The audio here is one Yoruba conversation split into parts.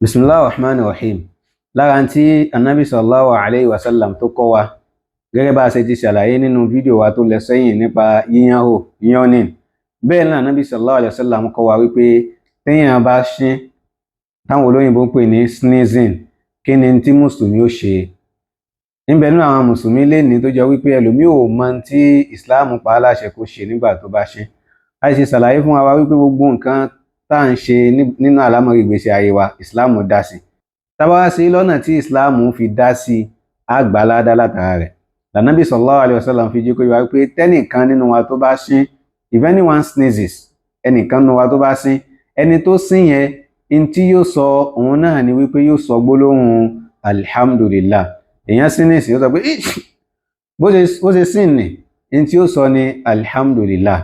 Bismillahir Rahmanir Rahim. Lára tí Annabi sallallahu alayhi wa sallam tó kọ́ wa, gẹ́gẹ́ bá ṣe ti ṣàlàyé nínú fídíò wa tó lọ sẹ́yìn nípa yawning. Bẹ́ẹ̀ náà Annabi sallallahu alayhi wa sallam kọ́ wa wípé téèyàn bá ṣín, táwọn olóyìnbó ń pè ní sneezing, kí ni tí Mùsùlùmí ó ṣe? Níbẹ̀ nínú àwọn Mùsùlùmí lénìí tó jẹ́ wípé ẹlòmíì ò mọ tí Islam pa á láṣẹ kó ṣe nígbà tó bá ṣín. A ṣe ṣàlàyé fún wa wípé gbogbo nǹkan tá à ń ṣe nínú àlámọ̀rí ìgbésí ayé wa, Islam dá sí. Tá bá wá sí lọ́nà tí Islam fi dá sí, á gbà ládá látara rẹ̀. Ànábì sallallahu alayhi wa sallam fi jẹ́ kó yé wa wípé tẹ́nìkan nínú wa tó bá ṣín, if anyone sneezes, ẹnìkan nínú wa tó bá ṣín, ẹni tó ṣín yẹn, in tí yóò sọ òun náà ni wípé yóò sọ gbólóhùn alhamdulillah. Èèyàn ṣín ní ìsìn, yóò sọ pé bó ṣe ṣín ni, in tí yóò sọ ni alhamdulillah.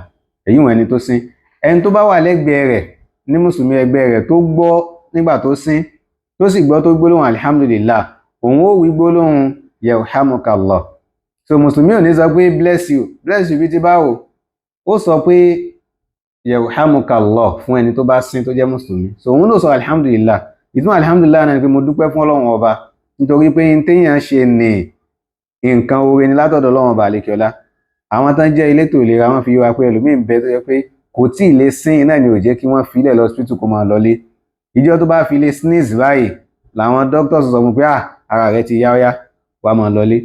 Èyí wọn ẹni tó ṣín. Ẹni tó bá wà lẹ́gbẹ̀ẹ́ rẹ̀ ní Mùsùlùmí ẹgbẹ́ rẹ̀ tó gbọ́ nígbà tó ṣín, tó sì gbọ́ tó gbólóhùn alhamdulillah, òun ó wí gbólóhùn yarhamukallah. So Mùsùlùmí ò ní sọ pé bless you bí ti báwo, ó sọ pé yarhamukallah fún ẹni tó bá ṣín tó jẹ́ Mùsùlùmí. So òun ló sọ alhamdulillah. Ìtumọ̀ alhamdulillah náà ni pé mo dúpẹ́ fún Ọlọ́run ọba, nítorí pé téèyàn ṣe ní nǹkan oore ni látọ̀dọ̀ Ọlọ́run ọba àlékiọlá. Àwọn tán jẹ́ elétò ìlera wọn fi wá pé ẹlòmíì ń bẹ tó jẹ́ pé kò tí ì lè sín náà ni ò jẹ́ kí wọ́n filẹ̀ lọ hospital kó máa lọlé. Ìjọ tó bá fi lè sneeze báyìí làwọn doctors sọ fún pé ara rẹ̀ ti yá ọyá wá máa lọlé.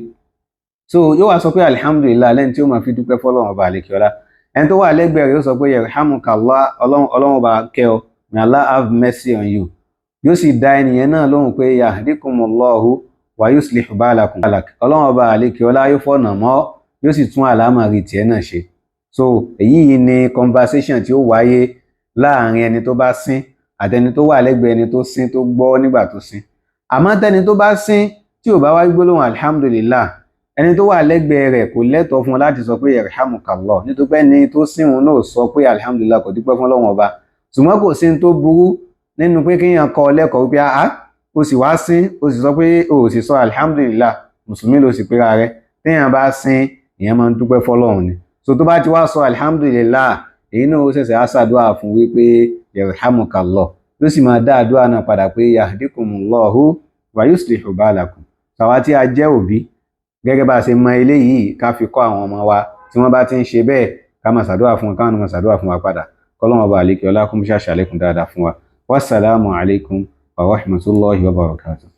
So yóò wá sọ pé alhamdulillah lẹ́ni tí ó máa fi dúpẹ́ fọ́lọ́run ọba àlékiọlá. Ẹni tó wà lẹ́gbẹ̀ẹ́ rẹ̀ yóò sọ pé yarhamukallah, Ọlọ́run ọba kẹ́ ọ, may Allah have mercy on you. Yóò sì dá ẹnìyẹn náà lóhùn pé yahdikumullahu wa yuslihu balakum. Ọlọ́run ọba àlékiọlá yóò fọ̀nà mọ́, yóò sì tún àlámọ̀rí tiẹ̀ náà ṣe. So èyí ni conversation tí ó wáyé láàrin ẹni tó bá sín àtẹni tó wà lẹ́gbẹ̀ẹ́ ẹni tó sín tó gbọ́ nígbà tó sín. Àmọ́ tẹni tó bá sín tí ò bá wá gbólóhùn alhamdulillah, ẹni tó wà lẹ́gbẹ̀ẹ́ rẹ̀ kò lẹ́tọ̀ọ́ fún láti sọ pé yarhamukallah, nítorí pé ẹni tó sín òun náà sọ pé alhamdulillah, kò dúpẹ́ fún Ọlọ́run ọba. Ṣùgbọ́n kò sí tó burú nínú pé kéèyàn kọ́ lẹ́kọ̀ọ́ wípé ó sì wá sín, ó sì sọ pé ó sì sọ alhamdulillah, Mùsùlùmí ló sì pera rẹ̀. Téèyàn bá sín, èèyàn máa ń dúpẹ́ fọ́lọ́run ni. So tó bá ti wá sọ alhamdulillah, èyí náà ó ṣẹ̀ṣẹ̀ á ṣàdúrà fún wípé yarhamukallah, ló sì máa dá àdúrà náà padà pé yahdikumullahu wa yuslihu balakum. Àwa tí a jẹ́ òbí, gẹ́gẹ́ bá ṣe mọ eléyìí ká fi kọ́ àwọn ọmọ wa, tí wọ́n bá ti ń ṣe bẹ́ẹ̀ ká máa ṣàdúrà fún wọn, káwọn máa ṣàdúrà fún wa padà. Kọ́lọ́run ọba àlékiọlá kó mú ṣàṣàlékún dáadáa fún wa. Wassalamu alaikum wa rahmatullahi wa barakatuh.